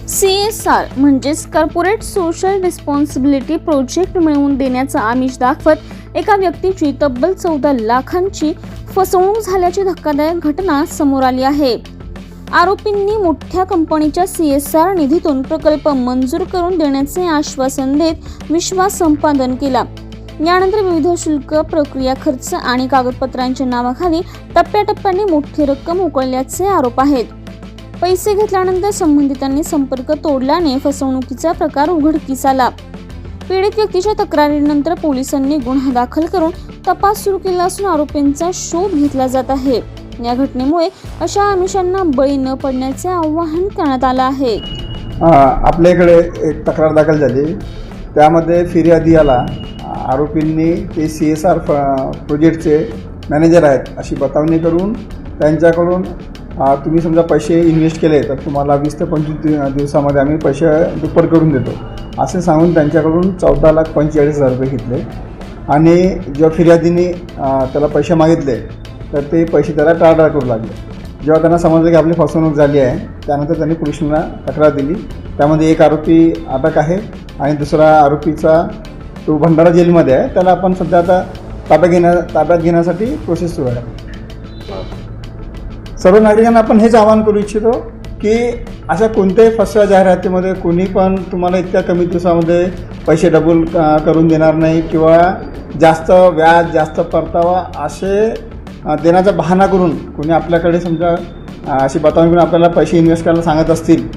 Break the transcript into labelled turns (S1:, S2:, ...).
S1: CSR म्हणजेच corporate social responsibility project मिळवून देण्याचा आमिष दाखवत एका व्यक्तीची तब्बल 14 लाखांची फसवणूक झाल्याची धक्कादायक घटना समोर आली आहे। आरोपींनी मोठ्या कंपनीच्या CSR निधीतून प्रकल्प मंजूर करून देण्याचे आश्वासन देत विश्वास संपादन केला। यानंतर विविध शुल्क, प्रक्रिया खर्च आणि कागदपत्रांच्या नावाखाली टप्प्याटप्प्याने मोठी रक्कम उकळल्याचे आरोप आहेत। पैसे घेतल्यानंतर संबंधितांनी संपर्क तोडल्याने फसवणुकीचा प्रकार उघडकीस आला। पीडित व्यक्तीच्या तक्रारीनंतर पोलिसांनी गुन्हा दाखल करून तपास सुरू केला असून आरोपींचा शोध घेतला जात आहे। या घटनेमुळे अशा आमिषांना बळी न पडण्याचे आवाहन करण्यात आलं आहे।
S2: आपल्याकडे एक तक्रार दाखल झाली, त्यामध्ये फिर्यादी आला आरोपींनी ते CSR प्रोजेक्टचे मॅनेजर आहेत अशी बतावणी करून त्यांच्याकडून तुम्ही समजा पैसे इन्व्हेस्ट केले तर तुम्हाला 20 ते 25 दिवसामध्ये आम्ही पैसे दुप्पट करून देतो असे सांगून त्यांच्याकडून 14,45,000 रुपये घेतले। आणि जेव्हा फिर्यादीने त्याला पैसे मागितले तर ते पैसे त्याला टाळाटाळ करू लागले। जेव्हा त्यांना समजलं की आपली फसवणूक झाली आहे त्यानंतर त्यांनी पोलिसांना तक्रार दिली। त्यामध्ये एक आरोपी अटक आहे आणि दुसरा आरोपीचा तो भंडारा जेलमध्ये आहे, त्याला आपण सध्या आता ताब्यात घेण्यासाठी प्रोसेस सुरू आहे। सर्व नागरिकांना आपण हेच आवाहन करू इच्छितो की अशा कोणत्याही फसव्या जाहिरातीमध्ये कोणी पण तुम्हाला इतक्या कमी दिवसामध्ये पैसे डबल करून देणार नाही किंवा जास्त व्याज, जास्त परतावा असे देण्याचा बहाणा करून कोणी आपल्याकडे समजा अशी बतावणी करून आपल्याला पैसे इन्व्हेस्ट करायला सांगत असतील